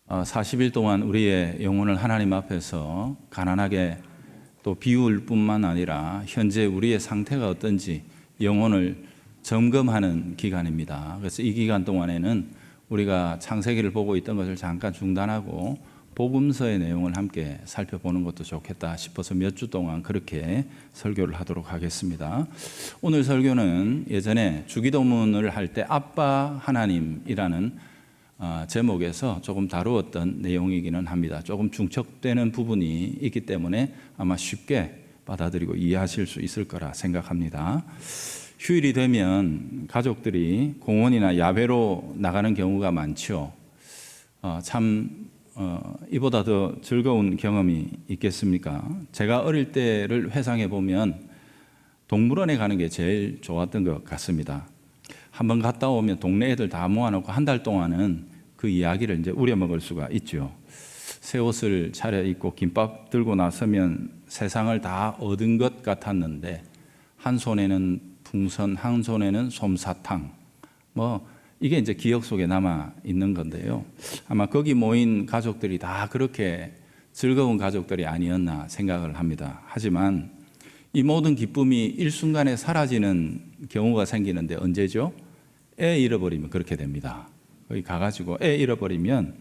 40일 동안 우리의 영혼을 하나님 앞에서 가난하게 또 비울 뿐만 아니라 현재 우리의 상태가 어떤지 영혼을 점검하는 기간입니다. 그래서 이 기간 동안에는 우리가 창세기를 보고 있던 것을 잠깐 중단하고 복음서의 내용을 함께 살펴보는 것도 좋겠다 싶어서 몇 주 동안 그렇게 설교를 하도록 하겠습니다. 오늘 설교는 예전에 주기도문을 할 때 아빠 하나님이라는 제목에서 조금 다루었던 내용이기는 합니다. 조금 중첩되는 부분이 있기 때문에 아마 쉽게 받아들이고 이해하실 수 있을 거라 생각합니다. 휴일이 되면 가족들이 공원이나 야외로 나가는 경우가 많죠. 이보다 더 즐거운 경험이 있겠습니까? 제가 어릴 때를 회상해 보면 동물원에 가는 게 제일 좋았던 것 같습니다. 한번 갔다 오면 동네 애들 다 모아놓고 한 달 동안은 그 이야기를 이제 우려먹을 수가 있죠. 새 옷을 차려입고 김밥 들고 나서면 세상을 다 얻은 것 같았는데 한 손에는 풍선, 한 손에는 솜사탕, 이게 이제 기억 속에 남아 있는 건데요. 아마 거기 모인 가족들이 다 그렇게 즐거운 가족들이 아니었나 생각을 합니다. 하지만 이 모든 기쁨이 일순간에 사라지는 경우가 생기는데 언제죠? 애 잃어버리면 그렇게 됩니다. 거기 가가지고 애 잃어버리면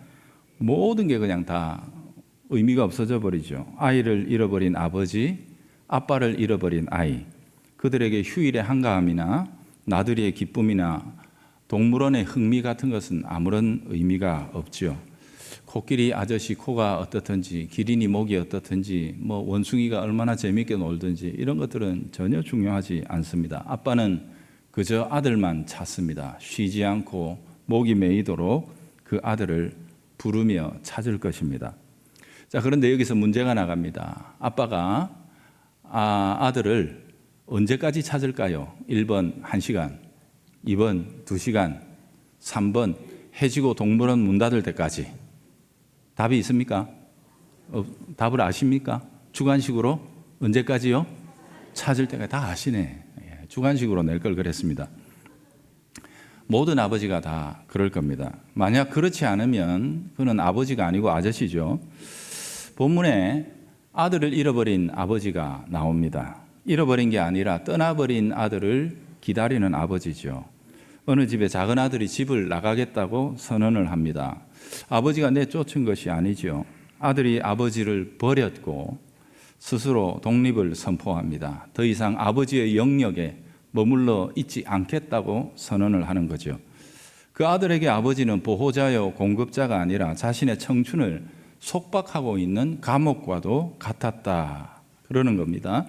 모든 게 그냥 다 의미가 없어져 버리죠. 아이를 잃어버린 아버지, 아빠를 잃어버린 아이, 그들에게 휴일의 한가함이나 나들이의 기쁨이나 동물원의 흥미 같은 것은 아무런 의미가 없죠. 코끼리 아저씨 코가 어떻든지, 기린이 목이 어떻든지, 원숭이가 얼마나 재밌게 놀든지 이런 것들은 전혀 중요하지 않습니다. 아빠는 그저 아들만 찾습니다. 쉬지 않고 목이 메이도록 그 아들을 부르며 찾을 것입니다. 자, 그런데 여기서 문제가 나갑니다. 아빠가 아들을 언제까지 찾을까요? 1번 1시간, 2번 2시간, 3번 해지고 동물원 문 닫을 때까지. 답이 있습니까? 답을 아십니까? 주관식으로 언제까지요? 찾을 때까지. 다 아시네. 주관식으로 낼 걸 그랬습니다. 모든 아버지가 다 그럴 겁니다. 만약 그렇지 않으면 그는 아버지가 아니고 아저씨죠. 본문에 아들을 잃어버린 아버지가 나옵니다. 잃어버린 게 아니라 떠나버린 아들을 기다리는 아버지죠. 어느 집에 작은 아들이 집을 나가겠다고 선언을 합니다. 아버지가 내쫓은 것이 아니죠. 아들이 아버지를 버렸고 스스로 독립을 선포합니다. 더 이상 아버지의 영역에 머물러 있지 않겠다고 선언을 하는 거죠. 그 아들에게 아버지는 보호자요 공급자가 아니라 자신의 청춘을 속박하고 있는 감옥과도 같았다 그러는 겁니다.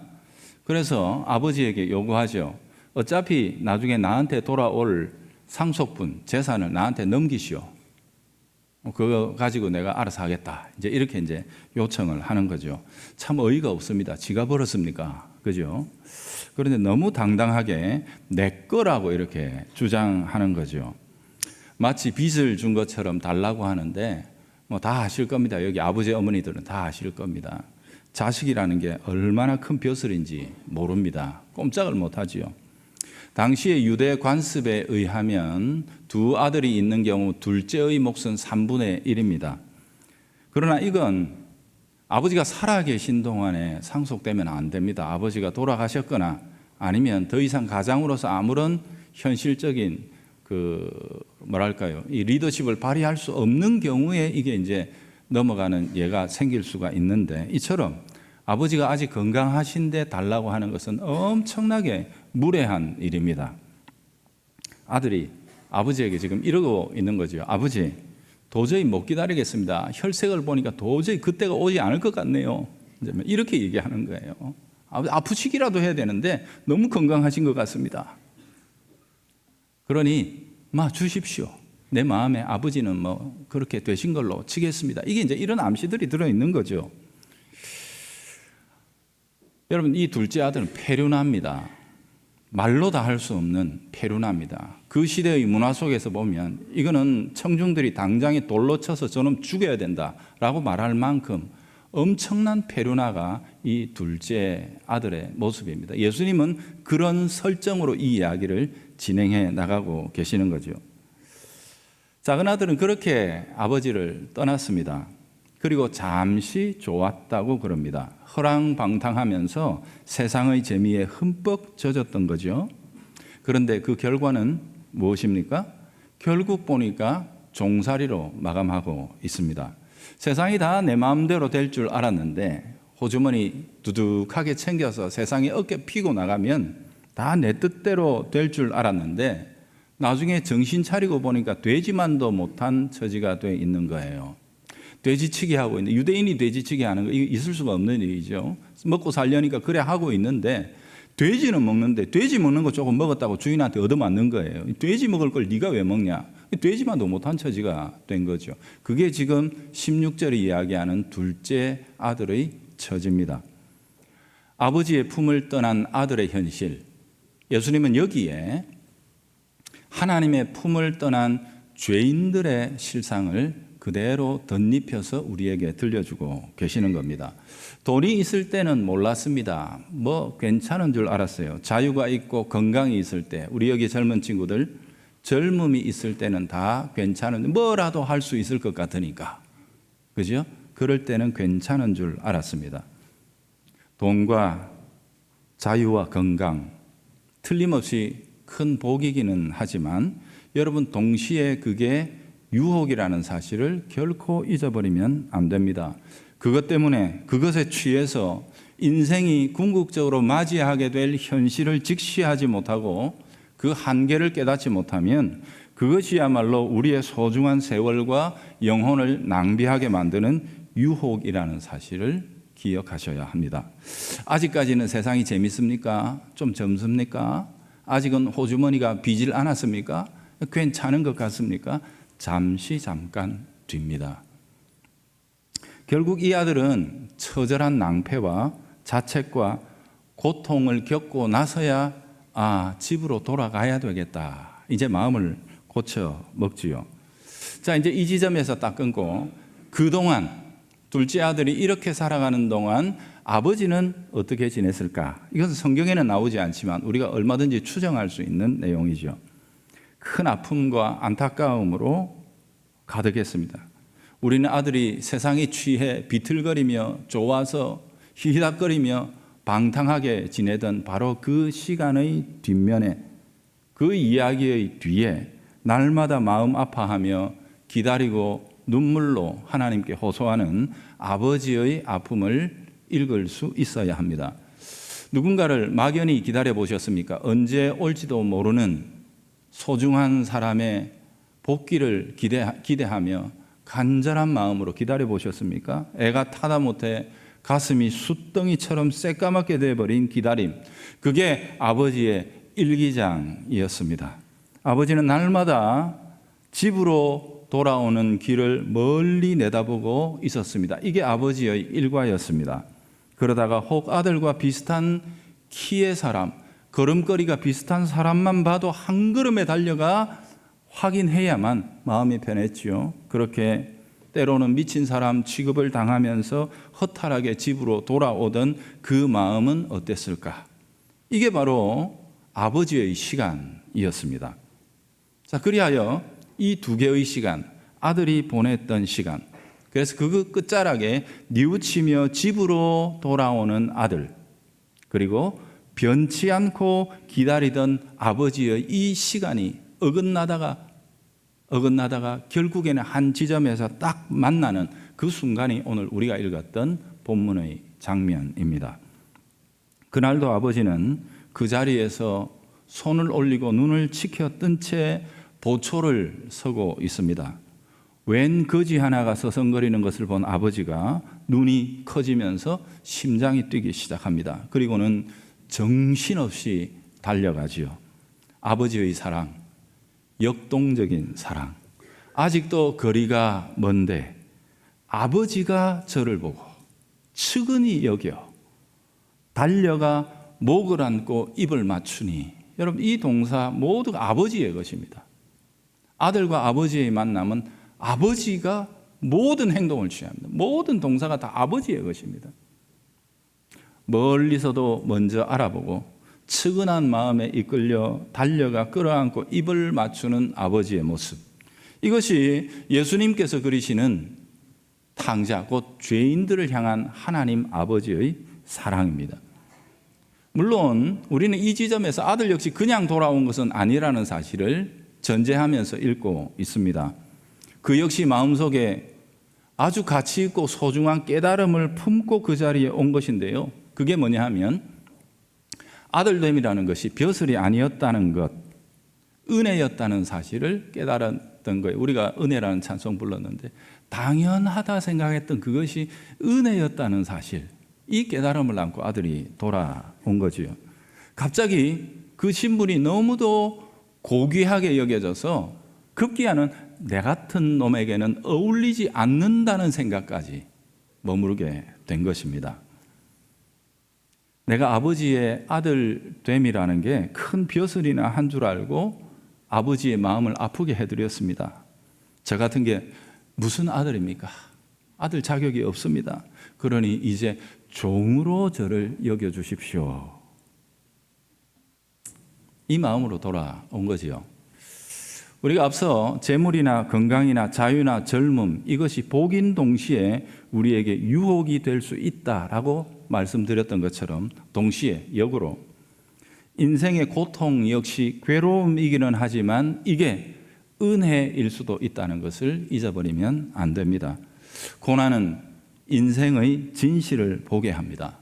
그래서 아버지에게 요구하죠. 어차피 나중에 나한테 돌아올 상속분, 재산을 나한테 넘기시오. 그거 가지고 내가 알아서 하겠다. 이렇게 요청을 하는 거죠. 참 어이가 없습니다. 지가 벌었습니까? 그죠? 그런데 너무 당당하게 내 거라고 이렇게 주장하는 거죠. 마치 빚을 준 것처럼 달라고 하는데 다 아실 겁니다. 여기 아버지 어머니들은 다 아실 겁니다. 자식이라는 게 얼마나 큰 벼슬인지 모릅니다. 꼼짝을 못하지요. 당시의 유대 관습에 의하면 두 아들이 있는 경우 둘째의 몫은 3분의 1입니다. 그러나 이건 아버지가 살아계신 동안에 상속되면 안 됩니다. 아버지가 돌아가셨거나 아니면 더 이상 가장으로서 아무런 현실적인 이 리더십을 발휘할 수 없는 경우에 이게 넘어가는 예가 생길 수가 있는데, 이처럼 아버지가 아직 건강하신데 달라고 하는 것은 엄청나게 무례한 일입니다. 아들이 아버지에게 지금 이러고 있는 거죠. 아버지, 도저히 못 기다리겠습니다. 혈색을 보니까 도저히 그때가 오지 않을 것 같네요. 이렇게 얘기하는 거예요. 아프시기라도 해야 되는데 너무 건강하신 것 같습니다. 그러니 주십시오. 내 마음에 아버지는 그렇게 되신 걸로 치겠습니다. 이게 이런 암시들이 들어있는 거죠. 여러분, 이 둘째 아들은 페류나입니다. 말로 다 할 수 없는 페류나입니다. 그 시대의 문화 속에서 보면 이거는 청중들이 당장에 돌로 쳐서 저놈 죽여야 된다라고 말할 만큼 엄청난 페류나가 이 둘째 아들의 모습입니다. 예수님은 그런 설정으로 이 이야기를 진행해 나가고 계시는 거죠. 작은 아들은 그렇게 아버지를 떠났습니다. 그리고 잠시 좋았다고 그럽니다. 허랑방탕하면서 세상의 재미에 흠뻑 젖었던 거죠. 그런데 그 결과는 무엇입니까? 결국 보니까 종살이로 마감하고 있습니다. 세상이 다 내 마음대로 될 줄 알았는데 호주머니 두둑하게 챙겨서 세상에 어깨 피고 나가면 다 내 뜻대로 될 줄 알았는데 나중에 정신 차리고 보니까 돼지만도 못한 처지가 돼 있는 거예요. 돼지치기 하고 있는, 유대인이 돼지치기 하는 거 이거 있을 수가 없는 일이죠. 먹고 살려니까 그래 하고 있는데 돼지는 먹는데 돼지 먹는 거 조금 먹었다고 주인한테 얻어맞는 거예요. 돼지 먹을 걸 네가 왜 먹냐? 돼지만도 못한 처지가 된 거죠. 그게 지금 16절이 이야기하는 둘째 아들의 처지입니다. 아버지의 품을 떠난 아들의 현실. 예수님은 여기에 하나님의 품을 떠난 죄인들의 실상을 그대로 덧입혀서 우리에게 들려주고 계시는 겁니다. 돈이 있을 때는 몰랐습니다. 뭐 괜찮은 줄 알았어요. 자유가 있고 건강이 있을 때, 우리 여기 젊은 친구들 젊음이 있을 때는 다 괜찮은, 뭐라도 할 수 있을 것 같으니까, 그죠? 그럴 때는 괜찮은 줄 알았습니다. 돈과 자유와 건강, 틀림없이 큰 복이기는 하지만 여러분 동시에 그게 유혹이라는 사실을 결코 잊어버리면 안 됩니다. 그것 때문에 그것에 취해서 인생이 궁극적으로 맞이하게 될 현실을 직시하지 못하고 그 한계를 깨닫지 못하면 그것이야말로 우리의 소중한 세월과 영혼을 낭비하게 만드는 유혹이라는 사실을 기억하셔야 합니다. 아직까지는 세상이 재밌습니까? 좀 젊습니까? 아직은 호주머니가 비질 않았습니까? 괜찮은 것 같습니까? 잠깐 뒤입니다. 결국 이 아들은 처절한 낭패와 자책과 고통을 겪고 나서야 집으로 돌아가야 되겠다. 이제 마음을 고쳐 먹지요. 자, 이제 이 지점에서 딱 끊고 그동안 둘째 아들이 이렇게 살아가는 동안 아버지는 어떻게 지냈을까? 이것은 성경에는 나오지 않지만 우리가 얼마든지 추정할 수 있는 내용이죠. 큰 아픔과 안타까움으로 가득했습니다. 우리는 아들이 세상에 취해 비틀거리며 좋아서 히히닥거리며 방탕하게 지내던 바로 그 시간의 뒷면에, 그 이야기의 뒤에 날마다 마음 아파하며 기다리고 눈물로 하나님께 호소하는 아버지의 아픔을 읽을 수 있어야 합니다. 누군가를 막연히 기다려 보셨습니까? 언제 올지도 모르는 소중한 사람의 복귀를 기대하며 간절한 마음으로 기다려 보셨습니까? 애가 타다 못해 가슴이 숫덩이처럼 새까맣게 되어버린 기다림, 그게 아버지의 일기장이었습니다. 아버지는 날마다 집으로 돌아오는 길을 멀리 내다보고 있었습니다. 이게 아버지의 일과였습니다. 그러다가 혹 아들과 비슷한 키의 사람, 걸음걸이가 비슷한 사람만 봐도 한 걸음에 달려가 확인해야만 마음이 편했지요. 그렇게 때로는 미친 사람 취급을 당하면서 허탈하게 집으로 돌아오던 그 마음은 어땠을까? 이게 바로 아버지의 시간이었습니다. 자, 그리하여 이 두 개의 시간, 아들이 보냈던 시간, 그래서 그 끝자락에 뉘우치며 집으로 돌아오는 아들, 그리고 변치 않고 기다리던 아버지의 이 시간이 어긋나다가 결국에는 한 지점에서 딱 만나는 그 순간이 오늘 우리가 읽었던 본문의 장면입니다. 그날도 아버지는 그 자리에서 손을 올리고 눈을 치켜 뜬 채 보초를 서고 있습니다. 웬 거지 하나가 서성거리는 것을 본 아버지가 눈이 커지면서 심장이 뛰기 시작합니다. 그리고는 정신없이 달려가지요. 아버지의 사랑, 역동적인 사랑. 아직도 거리가 먼데 아버지가 저를 보고 측은히 여겨 달려가 목을 안고 입을 맞추니, 여러분 이 동사 모두가 아버지의 것입니다. 아들과 아버지의 만남은 아버지가 모든 행동을 취합니다. 모든 동사가 다 아버지의 것입니다. 멀리서도 먼저 알아보고 측은한 마음에 이끌려 달려가 끌어안고 입을 맞추는 아버지의 모습. 이것이 예수님께서 그리시는 탕자, 곧 죄인들을 향한 하나님 아버지의 사랑입니다. 물론 우리는 이 지점에서 아들 역시 그냥 돌아온 것은 아니라는 사실을 전제하면서 읽고 있습니다. 그 역시 마음속에 아주 가치 있고 소중한 깨달음을 품고 그 자리에 온 것인데요. 그게 뭐냐 하면 아들됨이라는 것이 벼슬이 아니었다는 것, 은혜였다는 사실을 깨달았던 거예요. 우리가 은혜라는 찬송 불렀는데 당연하다 생각했던 그것이 은혜였다는 사실, 이 깨달음을 안고 아들이 돌아온 거지요. 갑자기 그 신분이 너무도 고귀하게 여겨져서 급기야는 내 같은 놈에게는 어울리지 않는다는 생각까지 머무르게 된 것입니다. 내가 아버지의 아들됨이라는 게 큰 벼슬이나 한 줄 알고 아버지의 마음을 아프게 해드렸습니다. 저 같은 게 무슨 아들입니까? 아들 자격이 없습니다. 그러니 이제 종으로 저를 여겨주십시오. 이 마음으로 돌아온 거지요. 우리가 앞서 재물이나 건강이나 자유나 젊음, 이것이 복인 동시에 우리에게 유혹이 될 수 있다라고 말씀드렸던 것처럼 동시에 역으로 인생의 고통 역시 괴로움이기는 하지만 이게 은혜일 수도 있다는 것을 잊어버리면 안 됩니다. 고난은 인생의 진실을 보게 합니다.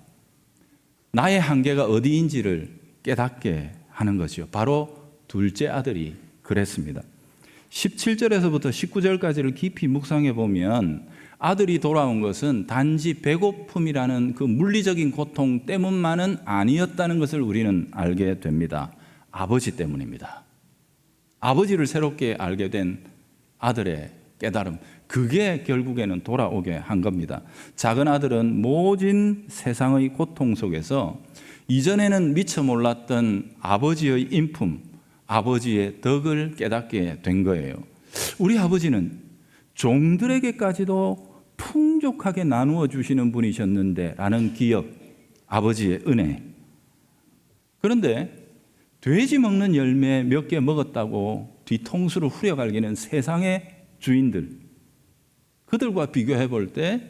나의 한계가 어디인지를 깨닫게 하는 것이요. 바로 둘째 아들이 그랬습니다. 17절에서부터 19절까지를 깊이 묵상해 보면 아들이 돌아온 것은 단지 배고픔이라는 그 물리적인 고통 때문만은 아니었다는 것을 우리는 알게 됩니다. 아버지 때문입니다. 아버지를 새롭게 알게 된 아들의 깨달음, 그게 결국에는 돌아오게 한 겁니다. 작은 아들은 모진 세상의 고통 속에서 이전에는 미처 몰랐던 아버지의 인품, 아버지의 덕을 깨닫게 된 거예요. 우리 아버지는 종들에게까지도 풍족하게 나누어 주시는 분이셨는데 라는 기억, 아버지의 은혜. 그런데 돼지 먹는 열매 몇 개 먹었다고 뒤통수를 후려갈기는 세상의 주인들, 그들과 비교해 볼 때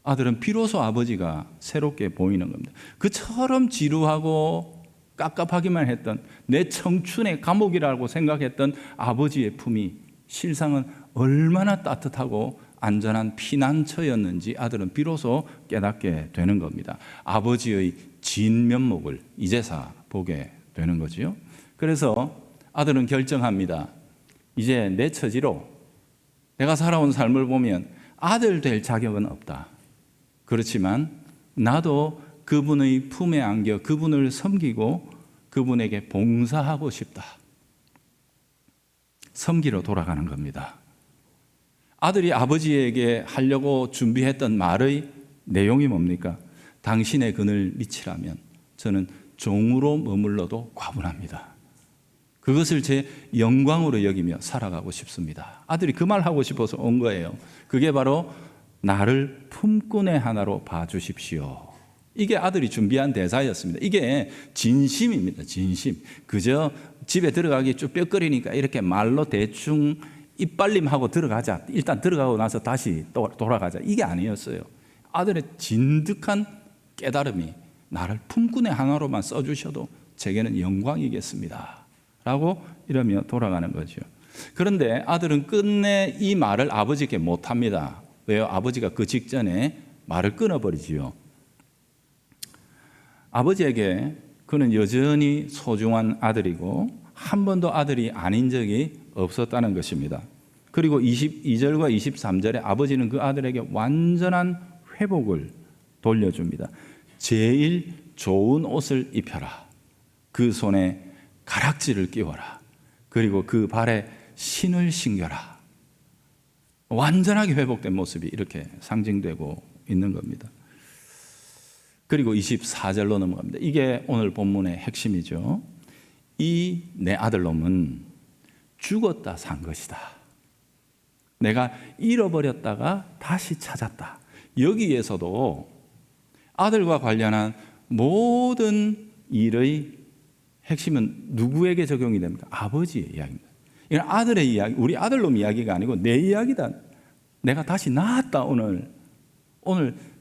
아들은 비로소 아버지가 새롭게 보이는 겁니다. 그처럼 지루하고 깝깝하기만 했던, 내 청춘의 감옥이라고 생각했던 아버지의 품이 실상은 얼마나 따뜻하고 안전한 피난처였는지 아들은 비로소 깨닫게 되는 겁니다. 아버지의 진면목을 이제서 보게 되는 거지요. 그래서 아들은 결정합니다. 이제 내 처지로 내가 살아온 삶을 보면 아들 될 자격은 없다. 그렇지만 나도 그분의 품에 안겨 그분을 섬기고 그분에게 봉사하고 싶다. 섬기러 돌아가는 겁니다. 아들이 아버지에게 하려고 준비했던 말의 내용이 뭡니까? 당신의 그늘 밑이라면 저는 종으로 머물러도 과분합니다. 그것을 제 영광으로 여기며 살아가고 싶습니다. 아들이 그 말 하고 싶어서 온 거예요. 그게 바로 나를 품꾼의 하나로 봐주십시오. 이게 아들이 준비한 대사였습니다. 이게 진심입니다. 진심. 그저 집에 들어가기 쭉 뼈거리니까 이렇게 말로 대충 입발림하고 들어가자. 일단 들어가고 나서 다시 또 돌아가자. 이게 아니었어요. 아들의 진득한 깨달음이 나를 품꾼의 하나로만 써주셔도 제게는 영광이겠습니다. 라고 이러며 돌아가는 거죠. 그런데 아들은 끝내 이 말을 아버지께 못합니다. 왜요? 아버지가 그 직전에 말을 끊어버리지요. 아버지에게 그는 여전히 소중한 아들이고 한 번도 아들이 아닌 적이 없었다는 것입니다. 그리고 22절과 23절에 아버지는 그 아들에게 완전한 회복을 돌려줍니다. 제일 좋은 옷을 입혀라. 그 손에 가락지를 끼워라. 그리고 그 발에 신을 신겨라. 완전하게 회복된 모습이 이렇게 상징되고 있는 겁니다. 그리고 24절로 넘어갑니다. 이게 오늘 본문의 핵심이죠. 이 내 아들놈은 죽었다 산 것이다. 내가 잃어버렸다가 다시 찾았다. 여기에서도 아들과 관련한 모든 일의 핵심은 누구에게 적용이 됩니까? 아버지의 이야기입니다. 이건 아들의 이야기, 우리 아들놈 이야기가 아니고 내 이야기다. 내가 다시 낳았다. 오늘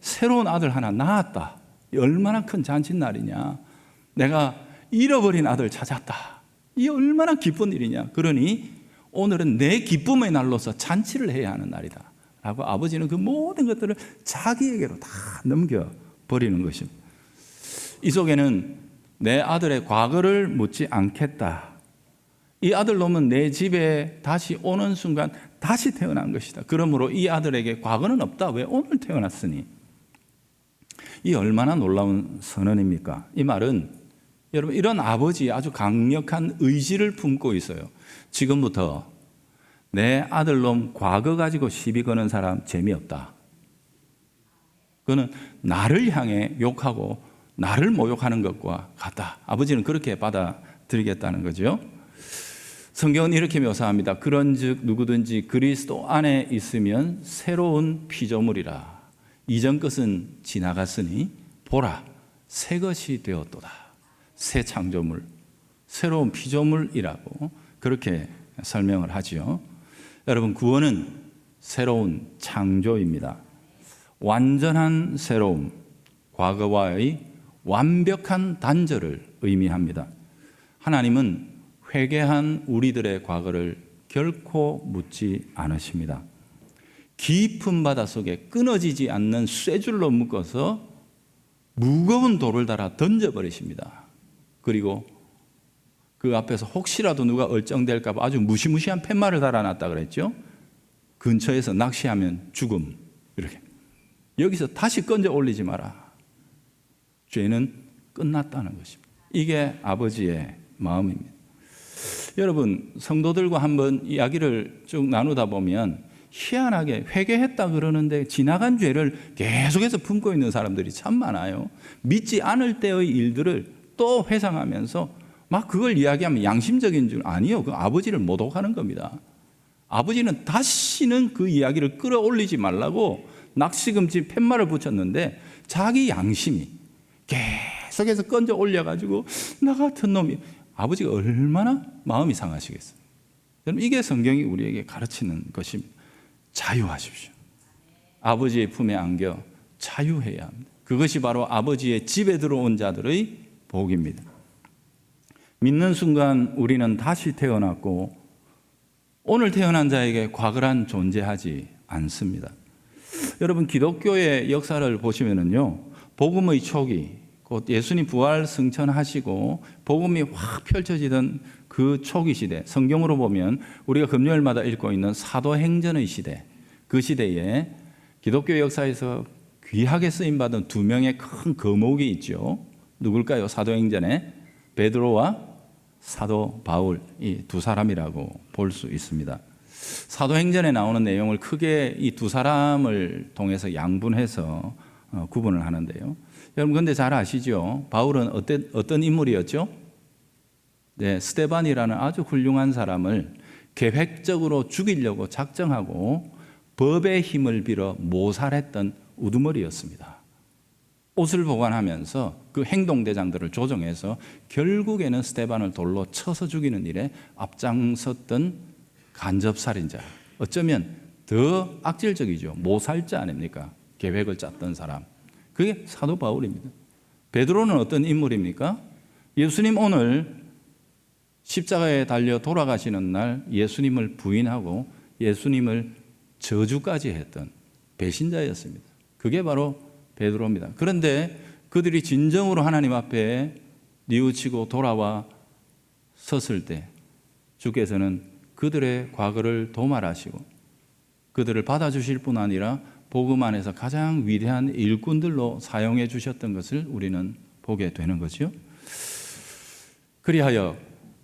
새로운 아들 하나 낳았다. 얼마나 큰 잔칫날이냐. 내가 잃어버린 아들 찾았다. 이 얼마나 기쁜 일이냐. 그러니 오늘은 내 기쁨의 날로서 잔치를 해야 하는 날이다 라고 아버지는 그 모든 것들을 자기에게로 다 넘겨버리는 것입니다. 이 속에는 내 아들의 과거를 묻지 않겠다. 이 아들놈은 내 집에 다시 오는 순간 다시 태어난 것이다. 그러므로 이 아들에게 과거는 없다. 왜 오늘 태어났으니? 이 얼마나 놀라운 선언입니까? 이 말은 여러분 이런 아버지 아주 강력한 의지를 품고 있어요. 지금부터 내 아들놈 과거 가지고 시비 거는 사람 재미없다. 그거는 나를 향해 욕하고 나를 모욕하는 것과 같다. 아버지는 그렇게 받아들이겠다는 거죠. 성경은 이렇게 묘사합니다. 그런즉 누구든지 그리스도 안에 있으면 새로운 피조물이라. 이전 것은 지나갔으니 보라 새 것이 되었도다. 새 창조물, 새로운 피조물이라고 그렇게 설명을 하지요. 여러분 구원은 새로운 창조입니다. 완전한 새로움, 과거와의 완벽한 단절을 의미합니다. 하나님은 회개한 우리들의 과거를 결코 묻지 않으십니다. 깊은 바다 속에 끊어지지 않는 쇠줄로 묶어서 무거운 돌을 달아 던져버리십니다. 그리고 그 앞에서 혹시라도 누가 얼쩡될까 봐 아주 무시무시한 팻말을 달아놨다 그랬죠. 근처에서 낚시하면 죽음. 이렇게 여기서 다시 건져 올리지 마라. 죄는 끝났다는 것입니다. 이게 아버지의 마음입니다. 여러분 성도들과 한번 이야기를 쭉 나누다 보면 희한하게 회개했다 그러는데 지나간 죄를 계속해서 품고 있는 사람들이 참 많아요. 믿지 않을 때의 일들을 또 회상하면서 막 그걸 이야기하면 양심적인 줄 아니요. 그 아버지를 모독하는 겁니다. 아버지는 다시는 그 이야기를 끌어올리지 말라고 낚시금지 팻말을 붙였는데 자기 양심이 계속해서 건져 올려가지고 나 같은 놈이 아버지가 얼마나 마음이 상하시겠어요. 여러분 이게 성경이 우리에게 가르치는 것입니다. 자유하십시오. 아버지의 품에 안겨 자유해야 합니다. 그것이 바로 아버지의 집에 들어온 자들의 복입니다. 믿는 순간 우리는 다시 태어났고 오늘 태어난 자에게 과거란 존재하지 않습니다. 여러분 기독교의 역사를 보시면은요, 복음의 초기, 곧 예수님 부활 승천하시고 복음이 확 펼쳐지던 그 초기 시대, 성경으로 보면 우리가 금요일마다 읽고 있는 사도행전의 시대, 그 시대에 기독교 역사에서 귀하게 쓰임받은 두 명의 큰 거목이 있죠. 누굴까요? 사도행전에 베드로와 사도 바울, 이 두 사람이라고 볼 수 있습니다. 사도행전에 나오는 내용을 크게 이 두 사람을 통해서 양분해서 구분을 하는데요. 여러분 근데 잘 아시죠? 바울은 어떤 인물이었죠? 네, 스데반이라는 아주 훌륭한 사람을 계획적으로 죽이려고 작정하고 법의 힘을 빌어 모살했던 우두머리였습니다. 옷을 보관하면서 그 행동대장들을 조정해서 결국에는 스데반을 돌로 쳐서 죽이는 일에 앞장섰던 간접살인자. 어쩌면 더 악질적이죠. 모살자 아닙니까? 계획을 짰던 사람. 그게 사도 바울입니다. 베드로는 어떤 인물입니까? 예수님 오늘 십자가에 달려 돌아가시는 날 예수님을 부인하고 예수님을 저주까지 했던 배신자였습니다. 그게 바로 베드로입니다. 그런데 그들이 진정으로 하나님 앞에 뉘우치고 돌아와 섰을 때 주께서는 그들의 과거를 도말하시고 그들을 받아주실 뿐 아니라 복음 안에서 가장 위대한 일꾼들로 사용해 주셨던 것을 우리는 보게 되는 거죠. 그리하여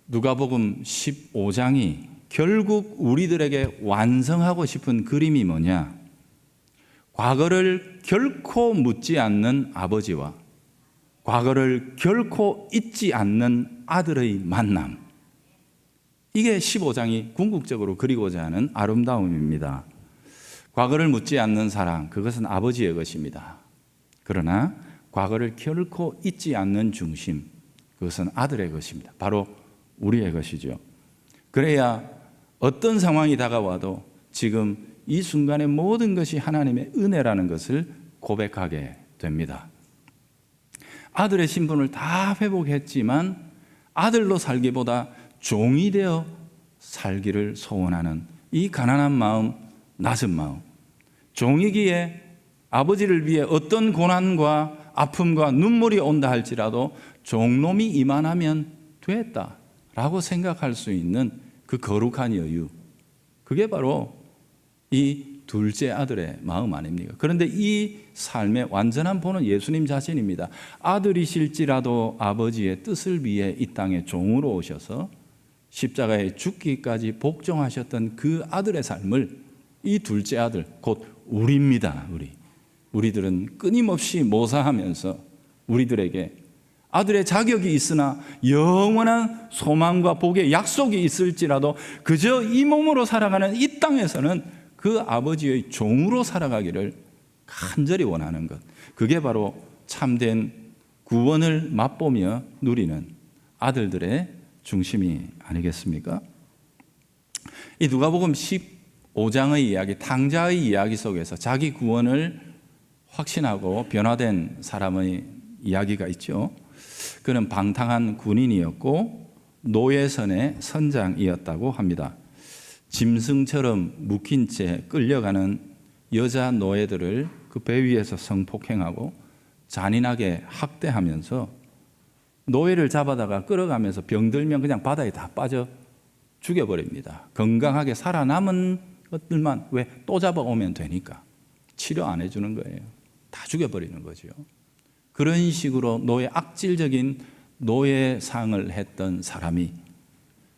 누가복음 15장이 결국 우리들에게 완성하고 싶은 그림이 뭐냐? 과거를 결코 묻지 않는 아버지와 과거를 결코 잊지 않는 아들의 만남. 이게 15장이 궁극적으로 그리고자 하는 아름다움입니다. 과거를 묻지 않는 사랑, 그것은 아버지의 것입니다. 그러나 과거를 결코 잊지 않는 중심, 그것은 아들의 것입니다. 바로 우리의 것이죠. 그래야 어떤 상황이 다가와도 지금 이 순간의 모든 것이 하나님의 은혜라는 것을 고백하게 됩니다. 아들의 신분을 다 회복했지만 아들로 살기보다 종이 되어 살기를 소원하는 이 가난한 마음, 낮은 마음, 종이기에 아버지를 위해 어떤 고난과 아픔과 눈물이 온다 할지라도 종놈이 이만하면 됐다라고 생각할 수 있는 그 거룩한 여유, 그게 바로 이 둘째 아들의 마음 아닙니까? 그런데 이 삶의 완전한 본은 예수님 자신입니다. 아들이실지라도 아버지의 뜻을 위해 이 땅에 종으로 오셔서 십자가에 죽기까지 복종하셨던 그 아들의 삶을 이 둘째 아들, 곧 우리입니다. 우리들은 끊임없이 모사하면서 우리들에게 아들의 자격이 있으나 영원한 소망과 복의 약속이 있을지라도 그저 이 몸으로 살아가는 이 땅에서는 그 아버지의 종으로 살아가기를 간절히 원하는 것, 그게 바로 참된 구원을 맛보며 누리는 아들들의 중심이 아니겠습니까? 이 누가복음 15장의 이야기, 탕자의 이야기 속에서 자기 구원을 확신하고 변화된 사람의 이야기가 있죠. 그는 방탕한 군인이었고 노예선의 선장이었다고 합니다. 짐승처럼 묶인 채 끌려가는 여자 노예들을 그 배 위에서 성폭행하고 잔인하게 학대하면서 노예를 잡아다가 끌어가면서 병들면 그냥 바다에 다 빠져 죽여버립니다. 건강하게 살아남은 것들만 왜 또 잡아오면 되니까 치료 안 해주는 거예요. 다 죽여버리는 거죠. 그런 식으로 악질적인 노예상을 했던 사람이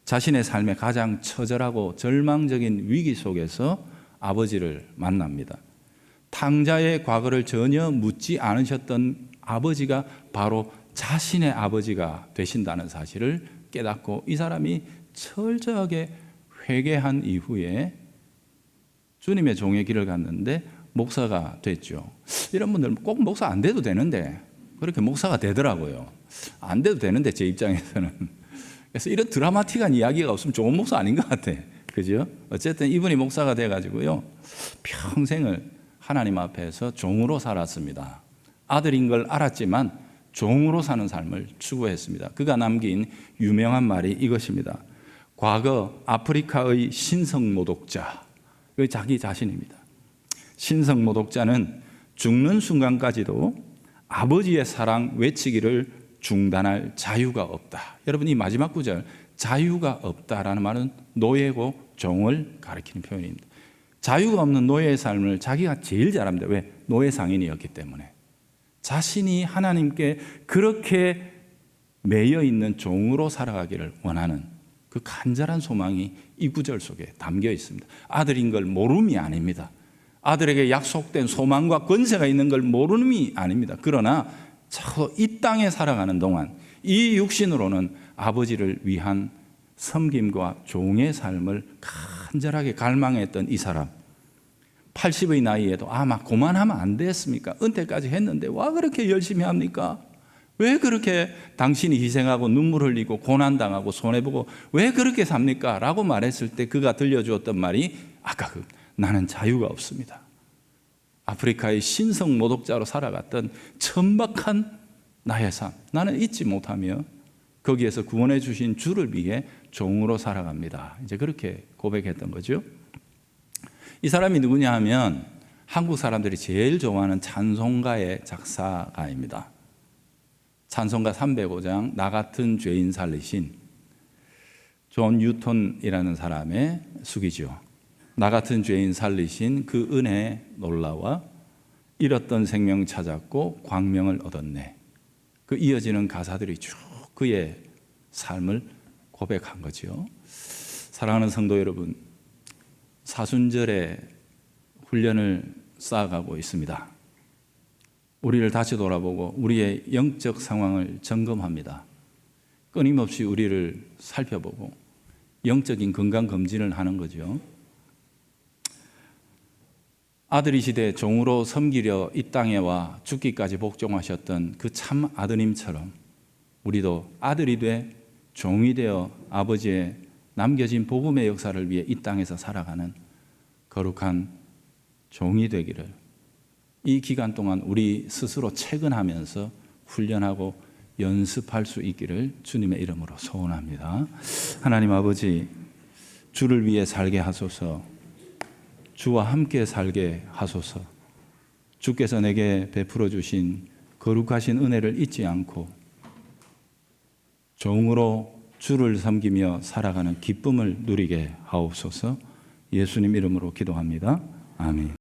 자신의 삶의 가장 처절하고 절망적인 위기 속에서 아버지를 만납니다. 탕자의 과거를 전혀 묻지 않으셨던 아버지가 바로 자신의 아버지가 되신다는 사실을 깨닫고 이 사람이 철저하게 회개한 이후에 주님의 종의 길을 갔는데 목사가 됐죠. 이런 분들 꼭 목사 안 돼도 되는데 그렇게 목사가 되더라고요. 안 돼도 되는데 제 입장에서는. 그래서 이런 드라마틱한 이야기가 없으면 좋은 목사 아닌 것 같아. 그죠? 어쨌든 이분이 목사가 돼가지고요. 평생을 하나님 앞에서 종으로 살았습니다. 아들인 걸 알았지만 종으로 사는 삶을 추구했습니다. 그가 남긴 유명한 말이 이것입니다. 과거 아프리카의 신성모독자, 그 자기 자신입니다. 신성모독자는 죽는 순간까지도 아버지의 사랑 외치기를 중단할 자유가 없다. 여러분, 이 마지막 구절 자유가 없다라는 말은 노예고 종을 가리키는 표현입니다. 자유가 없는 노예의 삶을 자기가 제일 잘합니다. 왜? 노예 상인이었기 때문에. 자신이 하나님께 그렇게 매여 있는 종으로 살아가기를 원하는 그 간절한 소망이 이 구절 속에 담겨 있습니다. 아들인 걸 모름이 아닙니다. 아들에게 약속된 소망과 권세가 있는 걸 모름이 아닙니다. 그러나 이 땅에 살아가는 동안 이 육신으로는 아버지를 위한 섬김과 종의 삶을 간절하게 갈망했던 이 사람, 80의 나이에도 막 그만하면 안 됐습니까? 은퇴까지 했는데 와 그렇게 열심히 합니까? 왜 그렇게 당신이 희생하고 눈물 흘리고 고난당하고 손해보고 왜 그렇게 삽니까? 라고 말했을 때 그가 들려주었던 말이 아까 나는 자유가 없습니다. 아프리카의 신성 모독자로 살아갔던 천박한 나의 삶, 나는 잊지 못하며 거기에서 구원해 주신 주를 위해 종으로 살아갑니다. 이제 그렇게 고백했던 거죠. 이 사람이 누구냐 하면 한국 사람들이 제일 좋아하는 찬송가의 작사가입니다. 찬송가 305장 나 같은 죄인 살리신 존 뉴턴이라는 사람의 숙이죠. 나 같은 죄인 살리신 그 은혜에 놀라와 잃었던 생명 찾았고 광명을 얻었네. 그 이어지는 가사들이 쭉 그의 삶을 고백한 거죠. 사랑하는 성도 여러분, 사순절의 훈련을 쌓아가고 있습니다. 우리를 다시 돌아보고 우리의 영적 상황을 점검합니다. 끊임없이 우리를 살펴보고 영적인 건강 검진을 하는 거죠. 아들이시되 종으로 섬기려 이 땅에 와 죽기까지 복종하셨던 그 참 아드님처럼 우리도 아들이 돼 종이 되어 아버지의 남겨진 복음의 역사를 위해 이 땅에서 살아가는 거룩한 종이 되기를 이 기간 동안 우리 스스로 체근하면서 훈련하고 연습할 수 있기를 주님의 이름으로 소원합니다. 하나님 아버지, 주를 위해 살게 하소서. 주와 함께 살게 하소서. 주께서 내게 베풀어 주신 거룩하신 은혜를 잊지 않고 종으로 주를 섬기며 살아가는 기쁨을 누리게 하옵소서. 예수님 이름으로 기도합니다. 아멘.